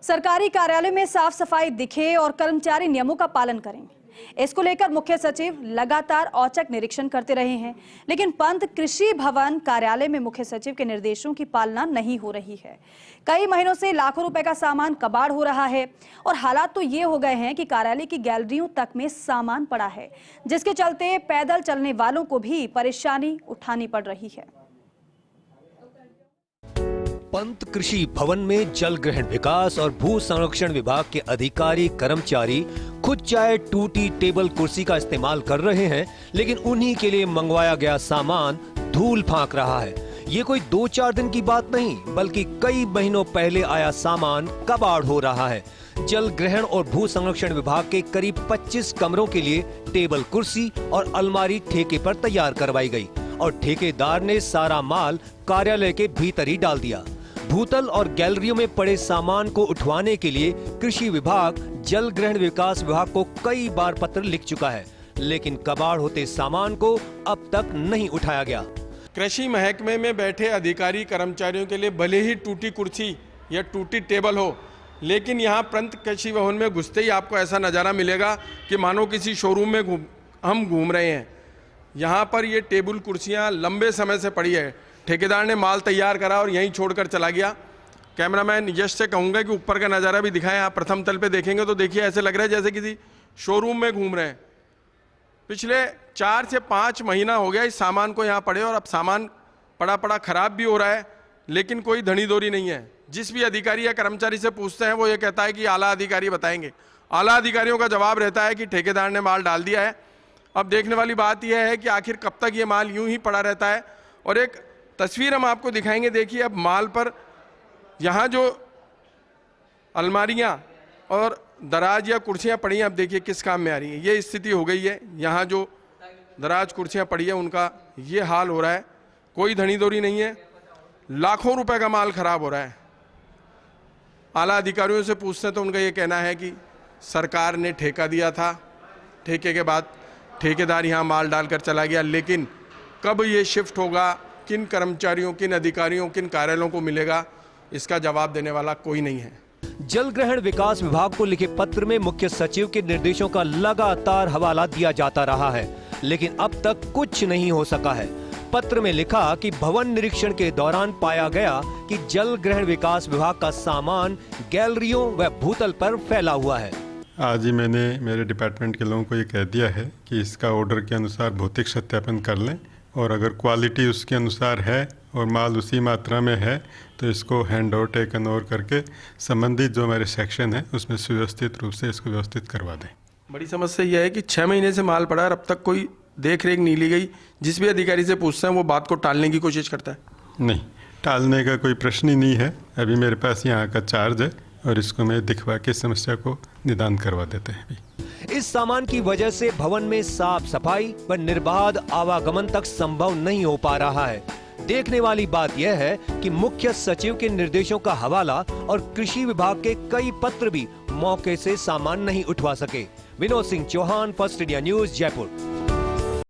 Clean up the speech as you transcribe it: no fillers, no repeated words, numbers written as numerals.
सरकारी कार्यालय में साफ सफाई दिखे और कर्मचारी नियमों का पालन करें, इसको लेकर मुख्य सचिव लगातार औचक निरीक्षण करते रहे हैं। लेकिन पंत कृषि भवन कार्यालय में मुख्य सचिव के निर्देशों की पालना नहीं हो रही है। कई महीनों से लाखों रुपए का सामान कबाड़ हो रहा है और हालात तो ये हो गए हैं कि कार्यालय की गैलरियों तक में सामान पड़ा है, जिसके चलते पैदल चलने वालों को भी परेशानी उठानी पड़ रही है। पंत कृषि भवन में जल ग्रहण विकास और भू संरक्षण विभाग के अधिकारी कर्मचारी खुद चाहे टूटी टेबल कुर्सी का इस्तेमाल कर रहे हैं, लेकिन उन्हीं के लिए मंगवाया गया सामान धूल फांक रहा है। ये कोई 2-4 दिन की बात नहीं, बल्कि कई महीनों पहले आया सामान कबाड़ हो रहा है। जल ग्रहण और भू संरक्षण विभाग के करीब 25 कमरों के लिए टेबल कुर्सी और अलमारी ठेके पर तैयार करवाई गई और ठेकेदार ने सारा माल कार्यालय के भीतर ही डाल दिया। भूतल और गैलरियों में पड़े सामान को उठवाने के लिए कृषि विभाग जल ग्रहण विकास विभाग को कई बार पत्र लिख चुका है, लेकिन कबाड़ होते सामान को अब तक नहीं उठाया गया। कृषि महकमे में बैठे अधिकारी कर्मचारियों के लिए भले ही टूटी कुर्सी या टूटी टेबल हो, लेकिन यहाँ पंत कृषि भवन में घुसते ही आपको ऐसा नज़ारा मिलेगा कि मानो किसी शोरूम में हम घूम रहे हैं। यहाँ पर ये टेबल कुर्सियाँ लंबे समय से पड़ी है। ठेकेदार ने माल तैयार करा और यहीं छोड़कर चला गया। कैमरामैन यश से कहूँगा कि ऊपर का नज़ारा भी दिखाएं। आप प्रथम तल पे देखेंगे तो देखिए ऐसे लग रहा है जैसे किसी शोरूम में घूम रहे हैं। पिछले 4 से 5 महीना हो गया इस सामान को यहाँ पड़े और अब सामान पड़ा पड़ा खराब भी हो रहा है, लेकिन कोई धनी दोरी नहीं है। जिस भी अधिकारी या कर्मचारी से पूछते हैं वो ये कहता है कि आला अधिकारी बताएंगे। आला अधिकारियों का जवाब रहता है कि ठेकेदार ने माल डाल दिया है। अब देखने वाली बात यह है कि आखिर कब तक ये माल यूं ही पड़ा रहता है। और एक तस्वीर हम आपको दिखाएंगे। देखिए अब माल पर यहाँ जो अलमारियाँ और दराज या कुर्सियाँ पड़ी हैं, अब देखिए किस काम में आ रही हैं। ये स्थिति हो गई है। यहाँ जो दराज कुर्सियाँ पड़ी हैं उनका ये हाल हो रहा है। कोई धनी दोरी नहीं है। लाखों रुपए का माल खराब हो रहा है। आला अधिकारियों से पूछते हैं तो उनका ये कहना है कि सरकार ने ठेका दिया था, ठेके के बाद ठेकेदार यहाँ माल डालकर चला गया, लेकिन कब ये शिफ्ट होगा, किन कर्मचारियों, किन अधिकारियों, किन कार्यालयों को मिलेगा, इसका जवाब देने वाला कोई नहीं है। जल ग्रहण विकास विभाग को लिखे पत्र में मुख्य सचिव के निर्देशों का लगातार हवाला दिया जाता रहा है, लेकिन अब तक कुछ नहीं हो सका है। पत्र में लिखा कि भवन निरीक्षण के दौरान पाया गया कि जल ग्रहण विकास विभाग का सामान गैलरियों व भूतल पर फैला हुआ है। आज ही मैंने मेरे डिपार्टमेंट के लोगों को ये कह दिया है कि इसका ऑर्डर के अनुसार भौतिक सत्यापन कर लें और अगर क्वालिटी उसके अनुसार है और माल उसी मात्रा में है तो इसको हैंड ओवर टेकन ओवर करके संबंधित जो हमारे सेक्शन है उसमें सुव्यवस्थित रूप से इसको व्यवस्थित करवा दें। बड़ी समस्या यह है कि 6 महीने से माल पड़ा है, अब तक कोई देख रेख नहीं ली गई। जिस भी अधिकारी से पूछते हैं वो बात को टालने की कोशिश करता है। नहीं, टालने का कोई प्रश्न ही नहीं है। अभी मेरे पास यहाँ का चार्ज है और इसको मैं दिखवा के समस्या को निदान करवा देते हैं। इस सामान की वजह से भवन में साफ सफाई व निर्बाध आवागमन तक संभव नहीं हो पा रहा है। देखने वाली बात यह है कि मुख्य सचिव के निर्देशों का हवाला और कृषि विभाग के कई पत्र भी मौके से सामान नहीं उठवा सके। Vinod Singh Chauhan, first India news, Jaipur.